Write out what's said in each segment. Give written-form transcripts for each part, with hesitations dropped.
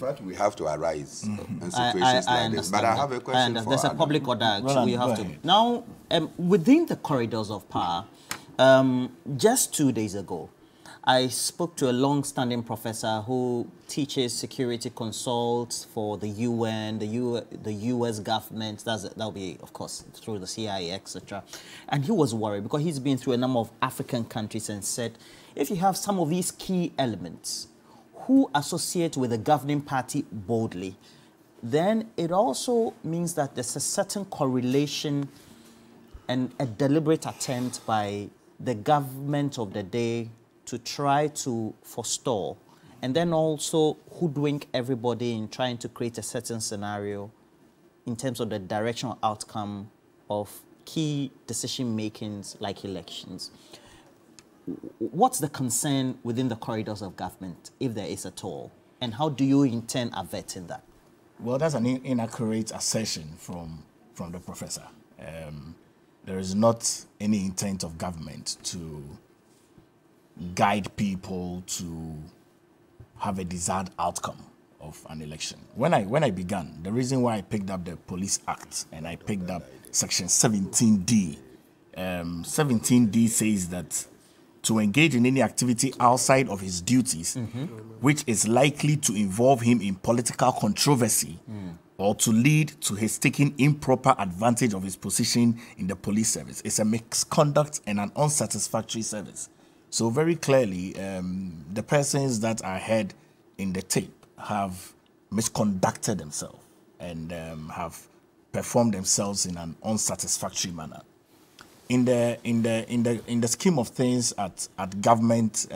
fact, we have to arise in situations like this. But I have a question for There's a Adam. public order. Well, we have to. ahead. Now, within the corridors of power, just 2 days ago, I spoke to a long-standing professor who teaches security consults for the UN, the US government. That'll be, of course, through the CIA, etc. And he was worried because he's been through a number of African countries and said, if you have some of these key elements who associate with the governing party boldly, then it also means that there's a certain correlation and a deliberate attempt by the government of the day to try to forestall and then also hoodwink everybody in trying to create a certain scenario in terms of the directional outcome of key decision makings like elections. What's the concern within the corridors of government, if there is at all? And how do you intend averting that? Well, that's an inaccurate assertion from the professor. There is not any intent of government to guide people to have a desired outcome of an election. When I began, the reason why I picked up the Police Act and I picked up Section 17D, 17D says that to engage in any activity outside of his duties, which is likely to involve him in political controversy or to lead to his taking improper advantage of his position in the police service, is a misconduct and an unsatisfactory service. So very clearly, the persons that are heard in the tape have misconducted themselves and have performed themselves in an unsatisfactory manner. In the scheme of things at government,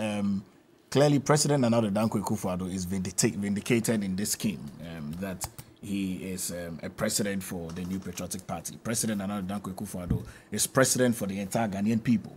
clearly President Nana Dankwa Akufo-Addo is vindicated in this scheme that he is a president for the New Patriotic Party. President Nana Dankwa Akufo-Addo is president for the entire Ghanaian people.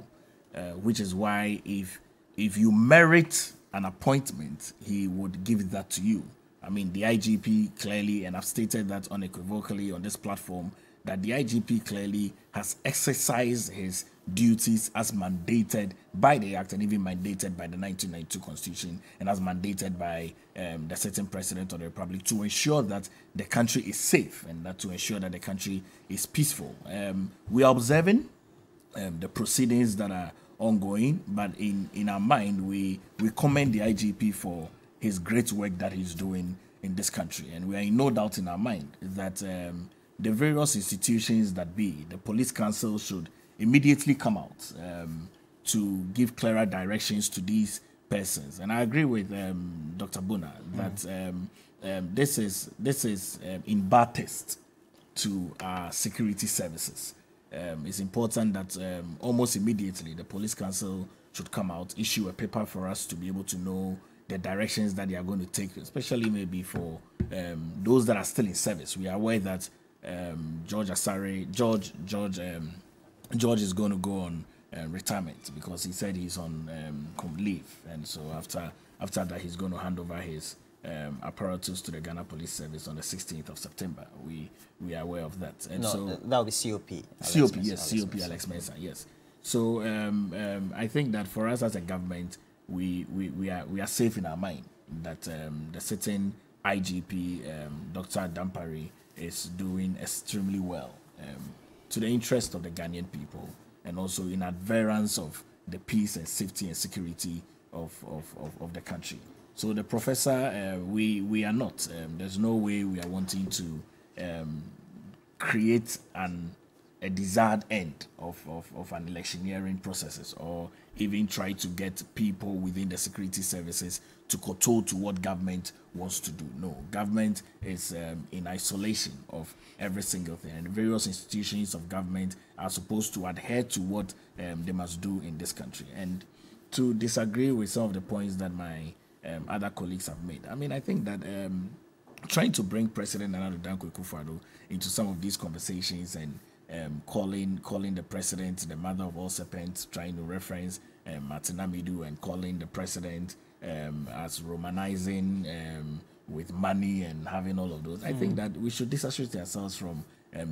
Which is why if you merit an appointment, he would give that to you. I mean, the IGP clearly, and I've stated that unequivocally on this platform, that the IGP clearly has exercised his duties as mandated by the Act and even mandated by the 1992 Constitution and as mandated by the sitting President of the Republic to ensure that the country is safe and that to ensure that the country is peaceful. We are observing the proceedings that are ongoing, but in our mind, we commend the IGP for his great work that he's doing in this country. And we are in no doubt in our mind that the various institutions that be, the police council should immediately come out to give clearer directions to these persons. And I agree with Dr. Buna that this is in bad taste to our security services. It's important that almost immediately the police council should come out, issue a paper for us to be able to know the directions that they are going to take, especially maybe for those that are still in service. We are aware that George is going to go on retirement because he said he's on leave, and so after that he's going to hand over his apparatus to the Ghana Police Service on the 16th of September. We are aware of that. And no, so that will be COP. COP, yes, COP Alex Mensah, yes. So I think that for us as a government, we are safe in our mind that the sitting IGP, Dr. Dampari, is doing extremely well to the interest of the Ghanaian people and also in adherence of the peace and safety and security of the country. So the professor, we are not. There's no way we are wanting to create a desired end of an electioneering processes or even try to get people within the security services to kowtow to what government wants to do. No, government is in isolation of every single thing, and various institutions of government are supposed to adhere to what they must do in this country. And to disagree with some of the points that my other colleagues have made, I mean, I think that trying to bring President Nana Dankwa Akufo-Addo into some of these conversations and calling the president the mother of all serpents, trying to reference Martin Amidu and calling the president as Romanizing with money and having all of those. I think that we should disassociate ourselves from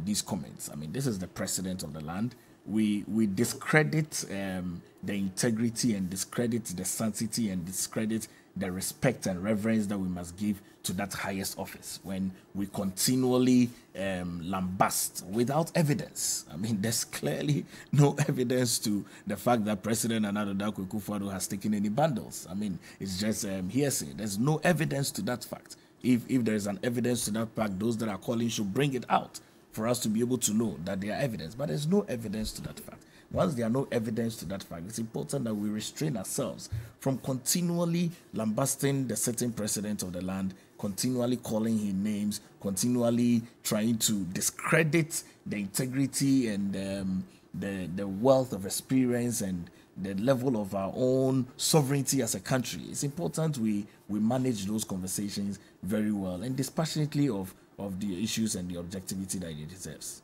these comments. I mean, this is the president of the land. We discredit the integrity and discredit the sanctity and discredit the respect and reverence that we must give to that highest office when we continually lambast without evidence. I mean, there's clearly no evidence to the fact that President Nana Addo Akufo-Addo has taken any bundles. I mean, it's just hearsay. There's no evidence to that fact. If there is an evidence to that fact, those that are calling should bring it out for us to be able to know that there are evidence. But there's no evidence to that fact. Once there are no evidence to that fact, it's important that we restrain ourselves from continually lambasting the sitting president of the land, continually calling him names, continually trying to discredit the integrity and the wealth of experience and the level of our own sovereignty as a country. It's important we manage those conversations very well and dispassionately of the issues and the objectivity that it deserves.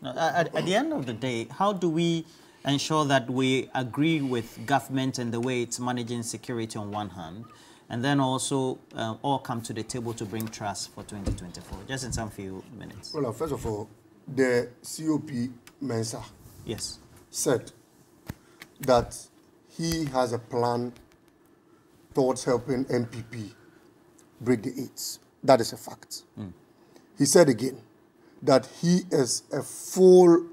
At the end of the day, how do we ensure that we agree with government and the way it's managing security on one hand, and then also all come to the table to bring trust for 2024? Just in some few minutes. Well, first of all, the COP Mensa said that he has a plan towards helping MPP break the 8s. That is a fact. He said again that he is a full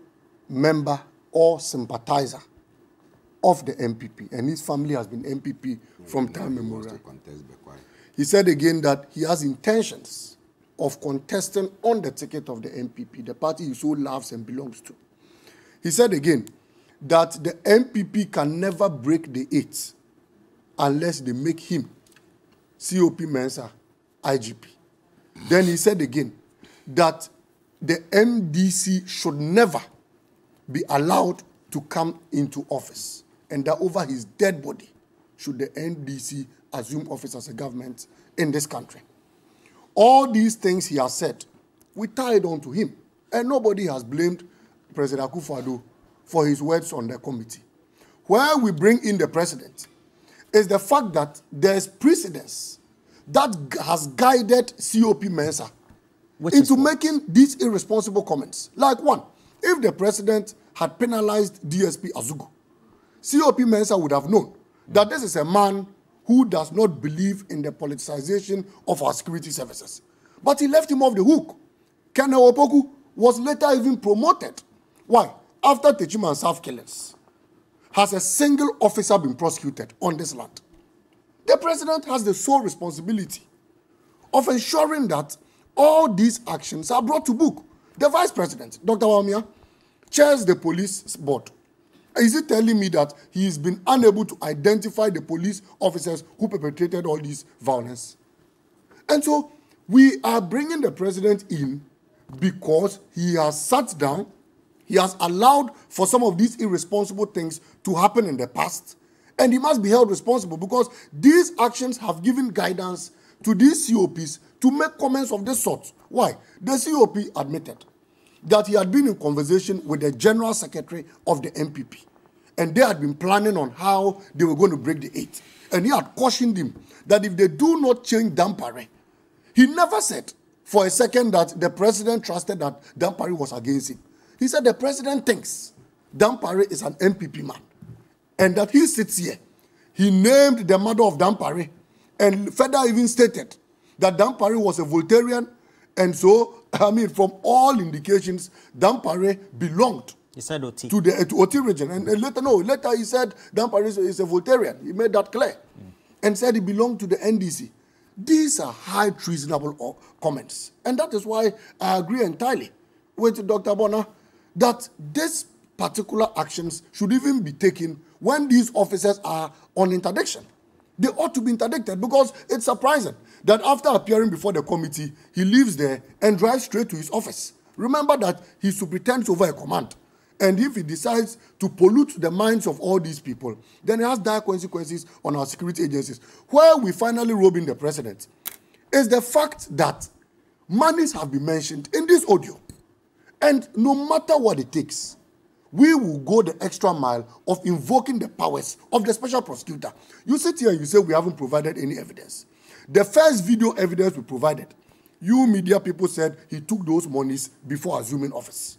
member or sympathizer of the MPP, and his family has been MPP from time immemorial. He said again that he has intentions of contesting on the ticket of the MPP, the party he so loves and belongs to. He said again that the MPP can never break the 8 unless they make him, COP Mensa, IGP. Then he said again that the MDC should never be allowed to come into office, and that over his dead body should the NDC assume office as a government in this country. All these things he has said, we tied on to him, and nobody has blamed President Akufo-Addo for his words on the committee. Where we bring in the president is the fact that there is precedence that has guided COP Mensa into making these irresponsible comments. Like one, if the president had penalized DSP Azugu, COP Mensa would have known that this is a man who does not believe in the politicization of our security services. But he left him off the hook. Colonel Opoku was later even promoted. Why? After Techima and South killings, has a single officer been prosecuted on this land? The president has the sole responsibility of ensuring that all these actions are brought to book. The vice president, Dr. Wamia, chairs the police board. Is he telling me that he's been unable to identify the police officers who perpetrated all this violence? And so we are bringing the president in because he has sat down, he has allowed for some of these irresponsible things to happen in the past, and he must be held responsible because these actions have given guidance to these COPs to make comments of this sort. Why? The COP admitted that he had been in conversation with the general secretary of the MPP, and they had been planning on how they were going to break the 8. And he had cautioned him that if they do not change Dampare, he never said for a second that the president trusted that Dampare was against him. He said the president thinks Dampare is an MPP man, and that he sits here. He named the mother of Dampare, and further even stated that Dampare was a Voltairean, and so, I mean, from all indications, Dampare belonged he said OT. to OT region. And later he said Dampare is a Voltairean. He made that clear and said he belonged to the NDC. These are high treasonable comments. And that is why I agree entirely with Dr. Bona that these particular actions should even be taken when these officers are on interdiction. They ought to be interdicted because it's surprising that after appearing before the committee, he leaves there and drives straight to his office. Remember that he superintends over a command. And if he decides to pollute the minds of all these people, then it has dire consequences on our security agencies. Where we finally robe in the president is the fact that monies have been mentioned in this audio. And no matter what it takes, we will go the extra mile of invoking the powers of the special prosecutor. You sit here and you say we haven't provided any evidence. The first video evidence we provided, you media people said he took those monies before assuming office.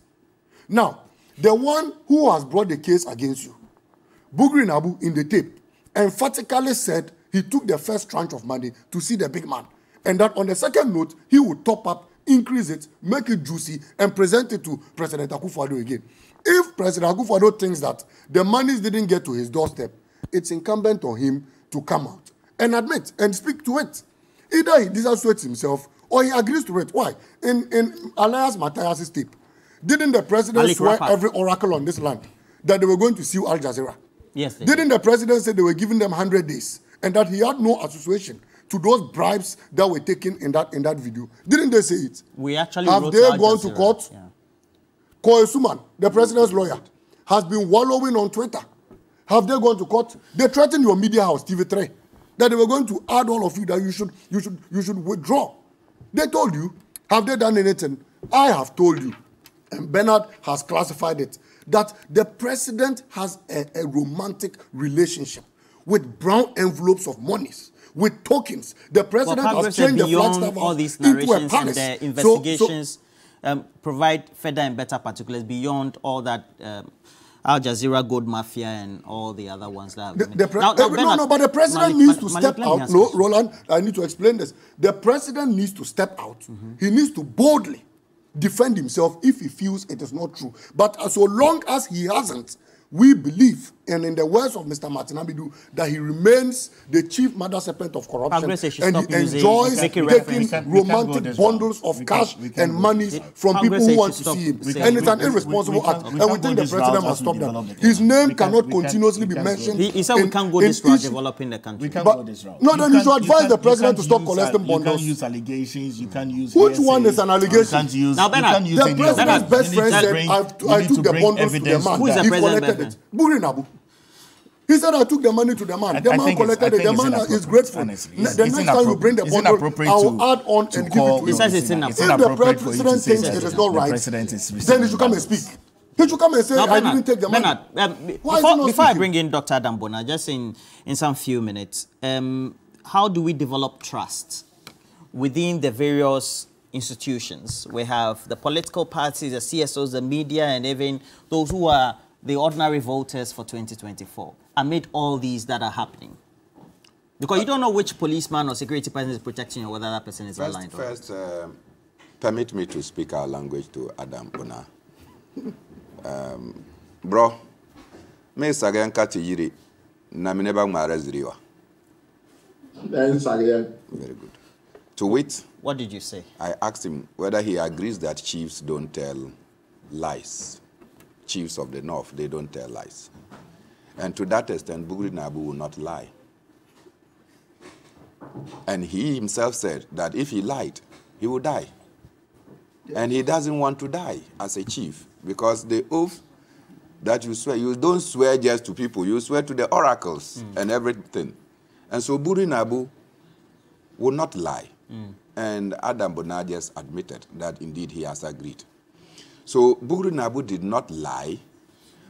Now, the one who has brought the case against you, Bugri Nabu, in the tape, emphatically said he took the first tranche of money to see the big man. And that on the second note, he would top up, increase it, make it juicy, and present it to President Akufo-Addo again. If President Akufo-Addo thinks that the monies didn't get to his doorstep, it's incumbent on him to come out and admit and speak to it. Either he disassociates himself or he agrees to it. Why? In Elias Matthias' tape, didn't the president swear every oracle on this land that they were going to sue Al Jazeera? Yes. Didn't the president say they were giving them 100 days and that he had no association to those bribes that were taken in that video? Didn't they say it? We actually have they gone to court? Yeah. Koy Suman, the president's lawyer, has been wallowing on Twitter. Have they gone to court? They threatened your media house, TV3, that they were going to add all of you that you should withdraw. They told you. Have they done anything? I have told you, and Bernard has classified it, that the president has a romantic relationship with brown envelopes of monies, with tokens. The president has changed the Flagstaff all these into a narrations palace. And the investigations provide further and better particulars beyond all that Al Jazeera Gold Mafia and all the other ones that have been. But the president needs to step out. No, Roland, I need to explain this. The president needs to step out. He needs to boldly defend himself if he feels it is not true. But so long as he hasn't, we believe, and in the words of Mr. Martin Abidu, that he remains the chief mother serpent of corruption, and he enjoys taking romantic bundles of cash and money from people who want to see him. And it's an irresponsible act, and we think the president must stop that. His name cannot continuously be mentioned. He said we can't go this route developing the country. We can't go this route. No, then you should advise the president to stop collecting bundles. You can't use allegations, you can't use... Which one is an allegation? Now, Bernard, the president's best friend said, I took the bundles to the man. Who is the president? Buri Nabu. He said, I took the money to the man. The man collected it. The man is grateful. The next time you bring the bundle, I will add on and give it to him. He says it's inappropriate. If the president thinks it is not right, then he should come and speak. He should come and say, I didn't take the money. Before I bring in Dr. Adambona, just in some few minutes, how do we develop trust within the various institutions? We have the political parties, the CSOs, the media, and even those who are the ordinary voters for 2024 amid all these that are happening? Because you don't know which policeman or security person is protecting you or whether that person is aligned. First, permit me to speak our language to Adam Bona. Bro, me sagen kati yiri na mineba marezriwa. Very good. To wit, what did you say? I asked him whether he agrees that chiefs don't tell lies. Chiefs of the North, they don't tell lies. And to that extent, Bugri Nabu will not lie. And he himself said that if he lied, he would die. And he doesn't want to die as a chief, because the oath that you swear, you don't swear just to people, you swear to the oracles and everything. And so Bugri Nabu will not lie. And Adam Bona just admitted that indeed he has agreed. So Bugri Nabu did not lie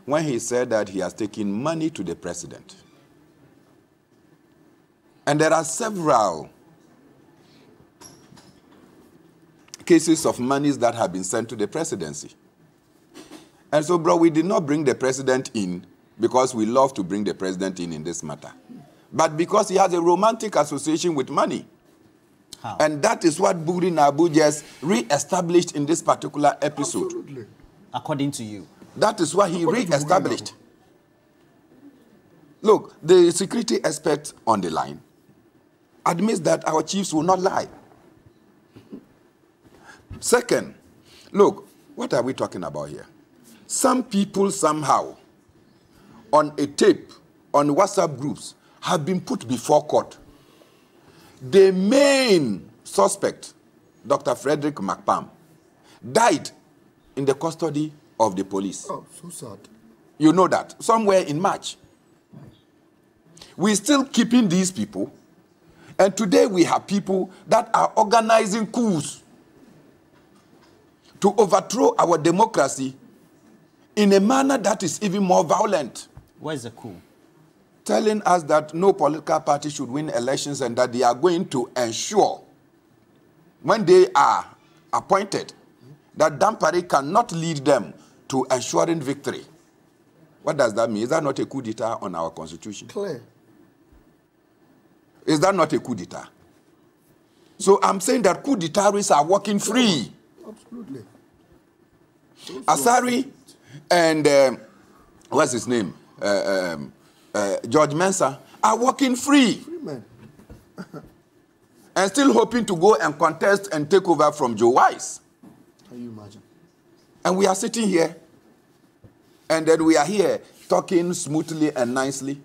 when he said that he has taken money to the president. And there are several cases of monies that have been sent to the presidency. And so, bro, we did not bring the president in because we love to bring the president in this matter, but because he has a romantic association with money. How? And that is what Bugri Nabu just re-established in this particular episode. Absolutely. According to you. That is what he re-established. Look, the security expert on the line admits that our chiefs will not lie. Second, look, what are we talking about here? Some people somehow, on a tape, on WhatsApp groups, have been put before court. The main suspect, Dr. Frederick McPam, died in the custody of the police. Oh, so sad. You know that, somewhere in March. We're still keeping these people, and today we have people that are organizing coups to overthrow our democracy in a manner that is even more violent. Where's the coup? Telling us that no political party should win elections and that they are going to ensure, when they are appointed, that Dampare cannot lead them to ensuring victory. What does that mean? Is that not a coup d'etat on our constitution? Clear. Is that not a coup d'etat? So I'm saying that coup d'etats are working free. Absolutely. Asari and what's his name? George Mensah are working free. Free men. And still hoping to go and contest and take over from Joe Wise. Can you imagine? And we are sitting here, and then we are here talking smoothly and nicely,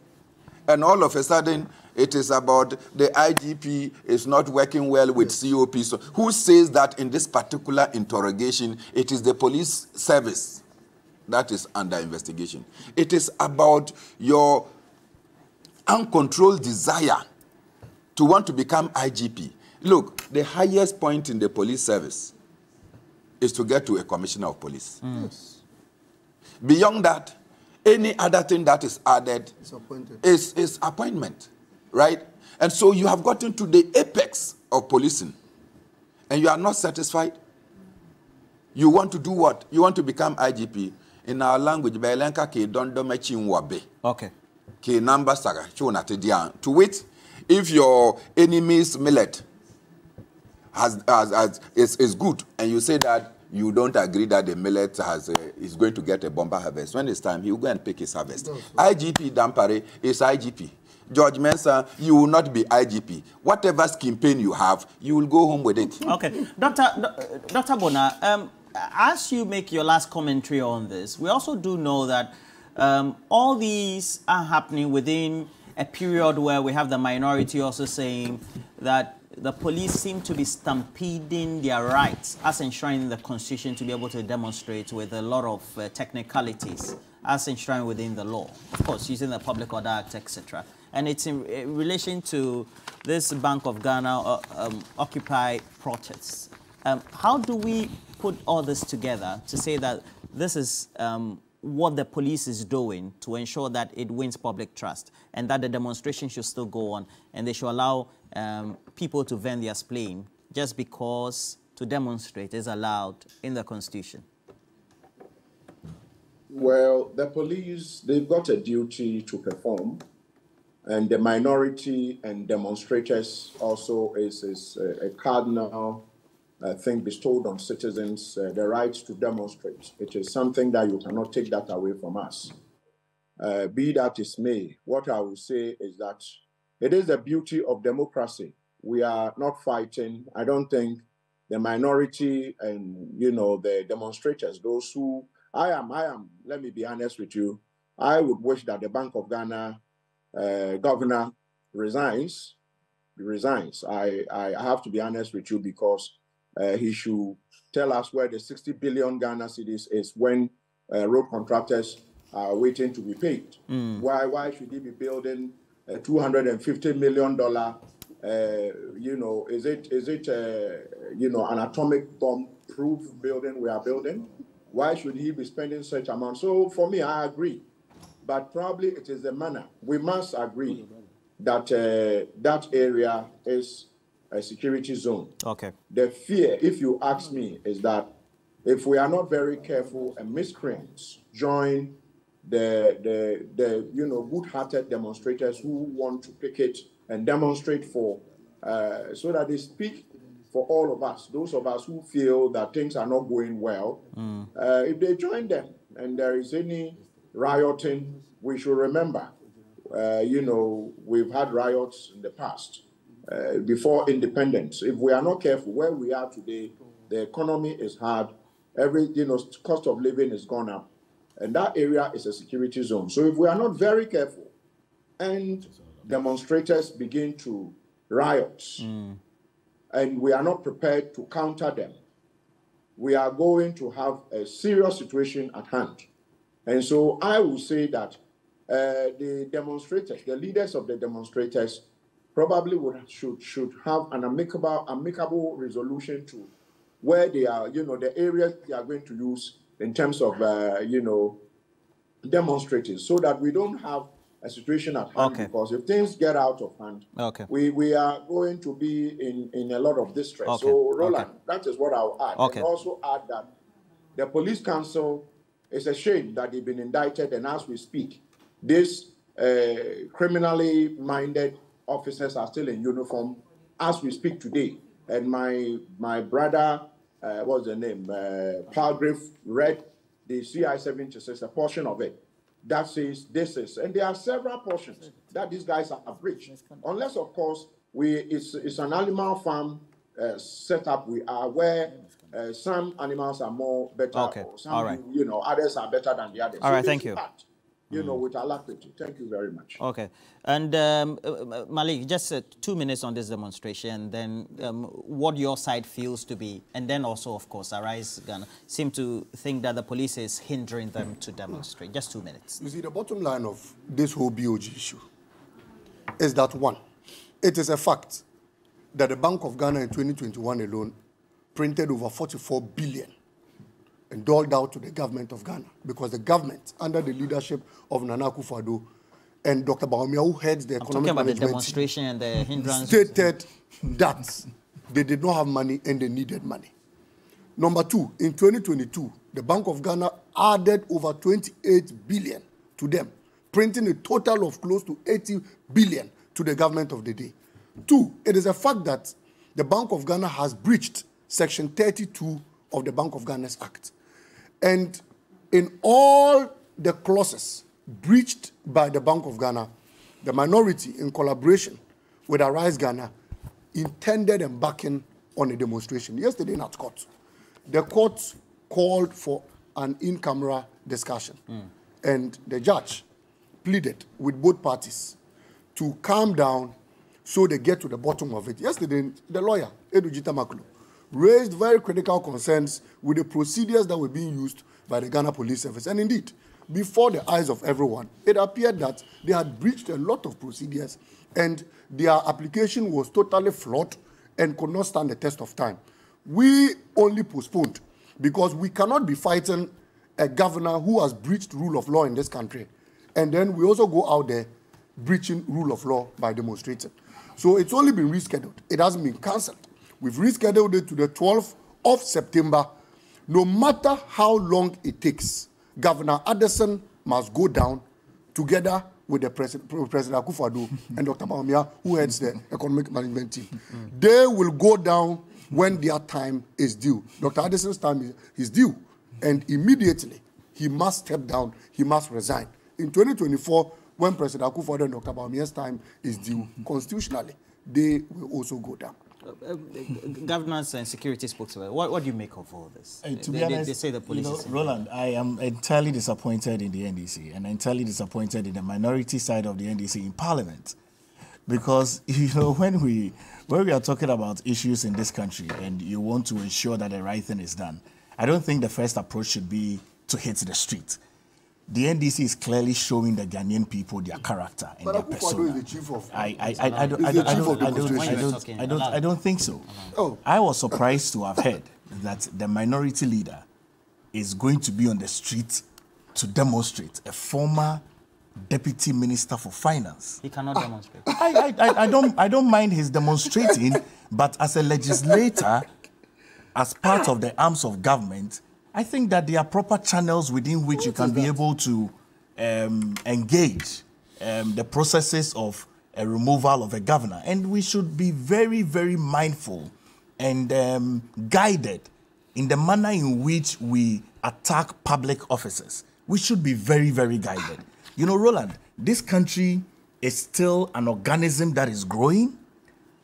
and all of a sudden, it is about the IGP is not working well with COP. So who says that in this particular interrogation, it is the police service that is under investigation? It is about your uncontrolled desire to want to become IGP. Look, the highest point in the police service is to get to a commissioner of police. Yes. Beyond that, any other thing that is added is appointment, right? And so you have gotten to the apex of policing, and you are not satisfied. You want to do what? You want to become IGP. In our language, okay. To wit, if your enemy's millet is good, and you say that you don't agree that the millet is going to get a bomber harvest, when it's time, he will go and pick his harvest. IGP Dampare is IGP. George Mensah, you will not be IGP. Whatever skin pain you have, you will go home with it. Okay. Dr. Bona, as you make your last commentary on this, we also do know that all these are happening within a period where we have the minority also saying that the police seem to be stampeding their rights as enshrined in the Constitution to be able to demonstrate with a lot of technicalities as enshrined within the law. Of course, using the Public Order Act, etc. And it's in relation to this Bank of Ghana Occupy protests. How do we put all this together to say that this is what the police is doing to ensure that it wins public trust and that the demonstration should still go on and they should allow people to vent their spleen just because to demonstrate is allowed in the Constitution? Well, the police, they've got a duty to perform, and the minority and demonstrators also is a cardinal thing bestowed on citizens, the right to demonstrate. It is something that you cannot take that away from us. Be that as may, what I will say is that it is the beauty of democracy. We are not fighting. I don't think the minority and, you know, the demonstrators, those who, let me be honest with you, I would wish that the Bank of Ghana governor resigns. I have to be honest with you because he should tell us where the 60 billion Ghana cedis is when road contractors are waiting to be paid. Why should he be building a $250 million, you know, is it you know, an atomic bomb-proof building we are building? Why should he be spending such amount? So for me, I agree. But probably it is the manner. We must agree that that area is a security zone. Okay. The fear, if you ask me, is that if we are not very careful and miscreants join the you know, good-hearted demonstrators who want to picket and demonstrate for, so that they speak for all of us, those of us who feel that things are not going well, if they join them and there is any rioting, we should remember, you know, we've had riots in the past, before independence. If we are not careful, where we are today, the economy is hard, you know, cost of living is gone up, and that area is a security zone. So if we are not very careful and demonstrators begin to riot, and we are not prepared to counter them, we are going to have a serious situation at hand. And so I will say that the demonstrators, the leaders of the demonstrators, probably should have an amicable resolution to where they are, you know, the areas they are going to use in terms of, you know, demonstrating, so that we don't have a situation at hand. Because if things get out of hand, we are going to be in a lot of distress. So, Roland, that is what I'll add. And also add that the police council, it's a shame that they've been indicted, and as we speak, this criminally minded officers are still in uniform as we speak today. And my brother, what's the name? Palgrave read the CI-76, a portion of it that says this is, and there are several portions that these guys have breached. Unless, of course, it's an animal farm setup we are where some animals are more better, or some, others are better than the others. All right, thank you. With alacrity. Thank you very much. Okay. And Malik, just 2 minutes on this demonstration, then what your side feels to be, and then also, of course, Arise Ghana seem to think that the police is hindering them to demonstrate. Just 2 minutes. You see, the bottom line of this whole BOG issue is that, one, it is a fact that the Bank of Ghana in 2021 alone printed over 44 billion and doled out to the government of Ghana, because the government, under the leadership of Nana Akufo-Addo and Dr. Bawumia, who heads the economic management, the demonstration and the hindrance, stated that they did not have money and they needed money. Number two, in 2022, the Bank of Ghana added over 28 billion to them, printing a total of close to 80 billion to the government of the day. Two, it is a fact that the Bank of Ghana has breached Section 32 of the Bank of Ghana's Act. And in all the clauses breached by the Bank of Ghana, the minority, in collaboration with Arise Ghana, intended embarking on a demonstration. Yesterday in at court, the court called for an in-camera discussion. And the judge pleaded with both parties to calm down so they get to the bottom of it. Yesterday, the lawyer, Edujita Makulu, raised very critical concerns with the procedures that were being used by the Ghana Police Service. And indeed, before the eyes of everyone, it appeared that they had breached a lot of procedures and their application was totally flawed and could not stand the test of time. We only postponed because we cannot be fighting a governor who has breached rule of law in this country. And then we also go out there breaching rule of law by demonstrating. So it's only been rescheduled. It hasn't been cancelled. We've rescheduled it to the 12th of September. No matter how long it takes, Governor Addison must go down together with the President Akufo-Addo and Dr. Bawumia, who heads the economic management team. They will go down when their time is due. Dr. Addison's time is due. And immediately, he must step down, he must resign. In 2024, when President Akufo-Addo and Dr. Bawumia's time is due, constitutionally, they will also go down. Governance and security spokesman, what do you make of all this? To be honest, they say the police is... Roland, I am entirely disappointed in the NDC and entirely disappointed in the minority side of the NDC in Parliament. Because, when we are talking about issues in this country and you want to ensure that the right thing is done, I don't think the first approach should be to hit the street. The NDC is clearly showing the Ghanaian people their character and their persona. Is the chief of I don't think so. Oh. I was surprised to have heard that the minority leader is going to be on the street to demonstrate, a former deputy minister for finance. He cannot demonstrate. I don't mind his demonstrating, but as a legislator, as part of the arms of government, I think that there are proper channels within which you can be able to engage the processes of a removal of a governor. And we should be very, very mindful and guided in the manner in which we attack public officers. We should be very, very guided. Roland, this country is still an organism that is growing.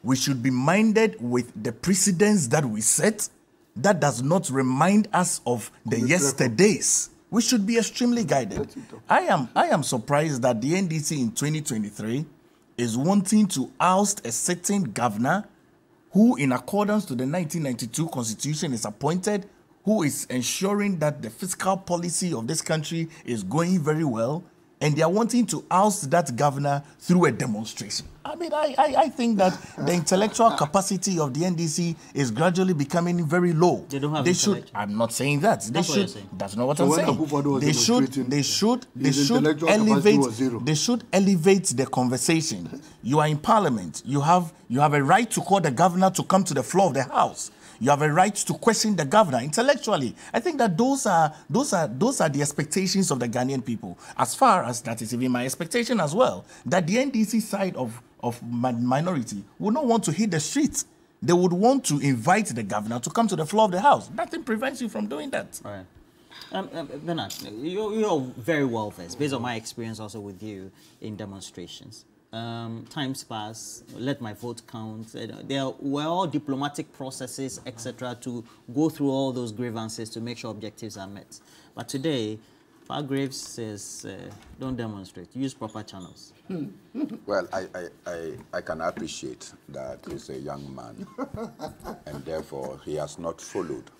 We should be minded with the precedents that we set. That does not remind us of the yesterdays. We should be extremely guided. I am surprised that the NDC in 2023 is wanting to oust a certain governor who, in accordance to the 1992 Constitution, is appointed, who is ensuring that the fiscal policy of this country is going very well, and they are wanting to oust that governor through a demonstration. I mean, I think that the intellectual capacity of the NDC is gradually becoming very low. They don't have I'm not saying that. They should. That's not what I'm saying. They should elevate the conversation. You are in Parliament. You have a right to call the governor to come to the floor of the House. You have a right to question the governor intellectually. I think that those are the expectations of the Ghanaian people. As far as that is even my expectation as well, that the NDC side of of minority would not want to hit the streets. They would want to invite the governor to come to the floor of the House. Nothing prevents you from doing that. All right. Bernard, you're very well versed, based on my experience also with you in demonstrations. Times pass, let my vote count. There were all diplomatic processes, etc., to go through all those grievances to make sure objectives are met. But today, Fargraves says, don't demonstrate, use proper channels. Well, I can appreciate that he's a young man, and therefore he has not followed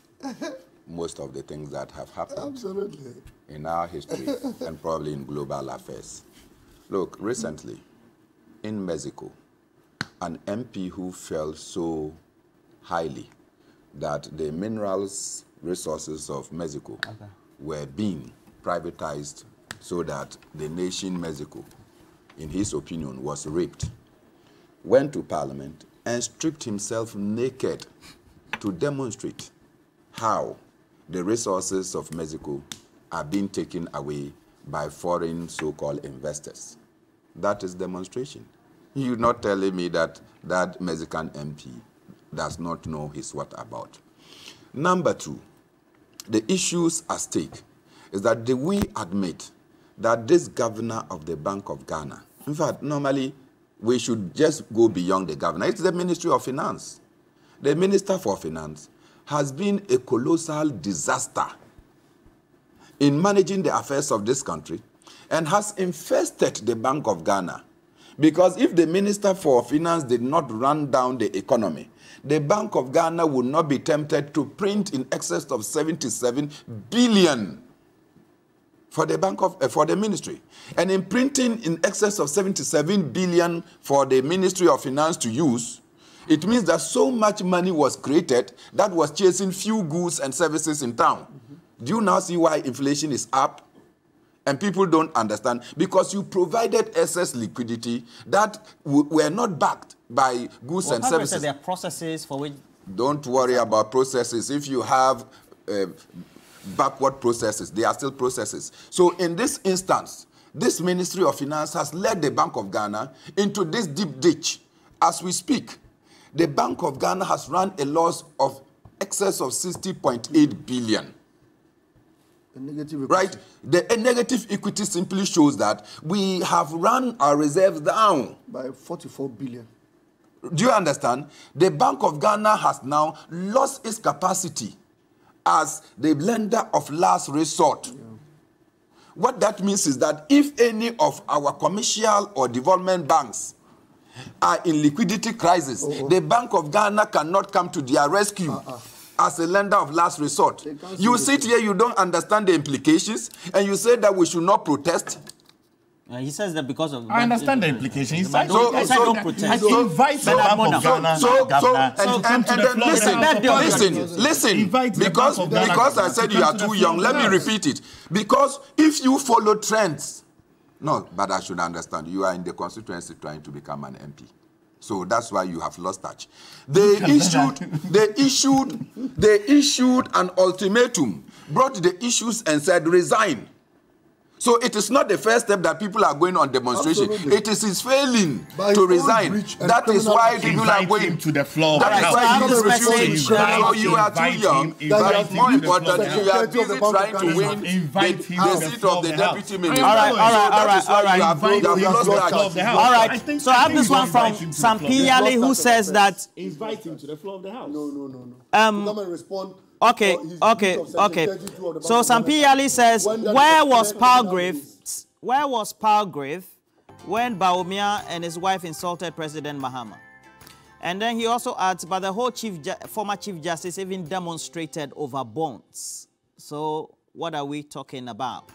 most of the things that have happened in our history and probably in global affairs. Look, recently, in Mexico, an MP who fell so highly that the minerals resources of Mexico were being privatized so that the nation Mexico, in his opinion, was raped, went to Parliament and stripped himself naked to demonstrate how the resources of Mexico are being taken away by foreign so-called investors. That is demonstration. You're not telling me that that Mexican MP does not know his what about. Number two, the issues at stake is that we admit that this governor of the Bank of Ghana, in fact, normally we should just go beyond the governor. It's the Ministry of Finance. The Minister for Finance has been a colossal disaster in managing the affairs of this country and has infested the Bank of Ghana. Because if the Minister for Finance did not run down the economy, the Bank of Ghana would not be tempted to print in excess of 77 billion for the for the ministry. And in printing in excess of 77 billion for the Ministry of Finance to use, it means that so much money was created that was chasing few goods and services in town. Do you now see why inflation is up? And people don't understand, because you provided excess liquidity that were not backed by goods and services. There are processes for which... Don't worry about processes. If you have backward processes, they are still processes. So in this instance, this Ministry of Finance has led the Bank of Ghana into this deep ditch. As we speak, the Bank of Ghana has run a loss of excess of 60.8 billion. Right? The negative equity simply shows that we have run our reserves down by 44 billion. Do you understand? The Bank of Ghana has now lost its capacity as the lender of last resort. Yeah. What that means is that if any of our commercial or development banks are in liquidity crisis, the Bank of Ghana cannot come to their rescue as a lender of last resort. You sit here, you don't understand the implications, and you say that we should not protest. He says that because of... I understand the implications. Don't protest. I invite the Bank of Ghana listen, because I said you are too young, let me repeat it. Because if you follow trends... No, but I should understand. You are in the constituency trying to become an MP. So that's why you have lost touch. They issued an ultimatum, brought the issues and said resign. So it is not the first step that people are going on demonstration. Absolutely. It is his failing to resign. That is why people are going to the floor. That is why he is refusing. So you are too young. But more important, you are busy trying to win the seat of the deputy minister. All right. So I have this one from Sampi Yali who says that... Invite him to the floor of the House. No. Come and respond. Okay. So Sampi Ali says, where was Palgrave when Bawumia and his wife insulted President Mahama? And then he also adds, but the whole former Chief Justice even demonstrated over bonds. So what are we talking about?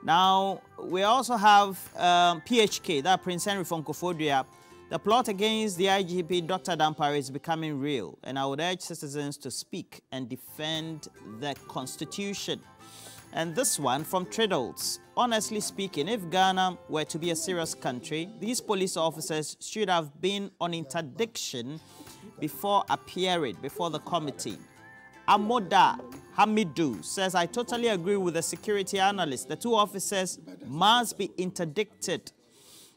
Now, we also have PHK, that Prince Henry from Kofodia. The plot against the IGP, Dr. Dampare, is becoming real, and I would urge citizens to speak and defend the Constitution. And this one from Triddles. Honestly speaking, if Ghana were to be a serious country, these police officers should have been on interdiction before appearing before the committee. Amoda Hamidu says, I totally agree with the security analyst. The two officers must be interdicted.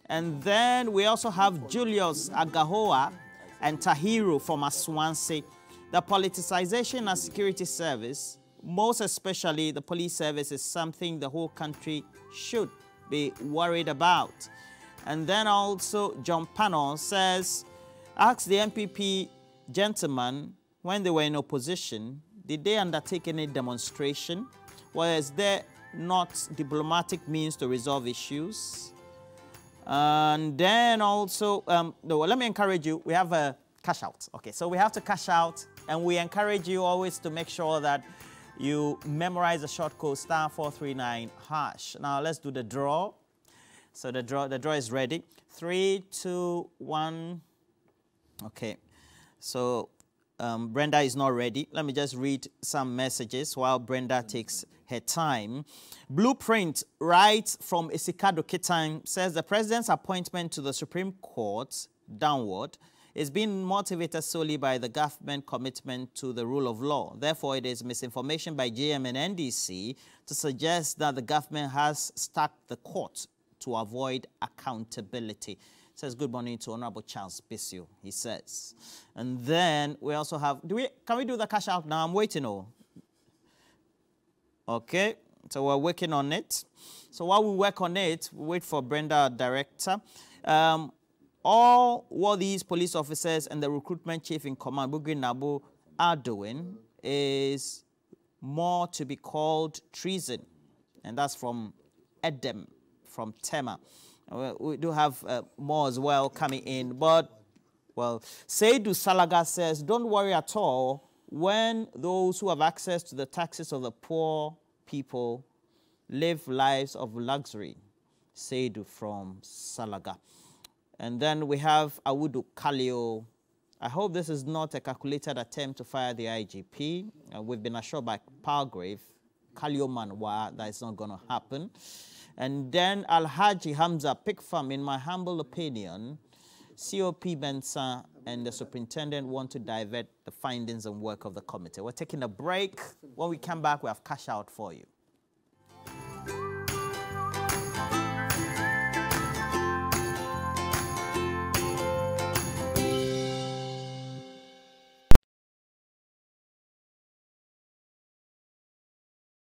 And then we also have Julius Agahoa and Tahiru from Aswanse. The politicization of security service, most especially the police service, is something the whole country should be worried about. And then also John Panel says, ask the MPP gentlemen when they were in opposition, did they undertake any demonstration? Was there not diplomatic means to resolve issues? And then also, no, let me encourage you, we have a cash out. Okay, so we have to cash out, and we encourage you always to make sure that you memorize the short code *439#. Now let's do the draw. So the draw is ready. 3, 2, 1. Okay, so Brenda is not ready. Let me just read some messages while Brenda takes her time. Blueprint writes from Isikado Kitan, says the president's appointment to the Supreme Court downward is being motivated solely by the government commitment to the rule of law. Therefore, it is misinformation by JM and NDC to suggest that the government has stacked the court to avoid accountability. Says good morning to Honorable Charles Bissio, he says. And then we also have, can we do the cash out now? I'm waiting. Okay, so we're working on it. So while we work on it, we wait for Brenda, our director. All what these police officers and the recruitment chief in command, Bugri Nabu, are doing is more to be called treason. And that's from Edem, from Tema. We do have more as well coming in. But, well, Seydou Salaga says, don't worry at all when those who have access to the taxes of the poor people live lives of luxury. Seydou from Salaga. And then we have Awudu Kalio. I hope this is not a calculated attempt to fire the IGP. We've been assured by Palgrave, Kalio Manwa, that it's not going to happen. And then Alhaji Hamza Pikfam, in my humble opinion, COP Bensa and the superintendent want to divert the findings and work of the committee. We're taking a break. When we come back, we have cash out for you.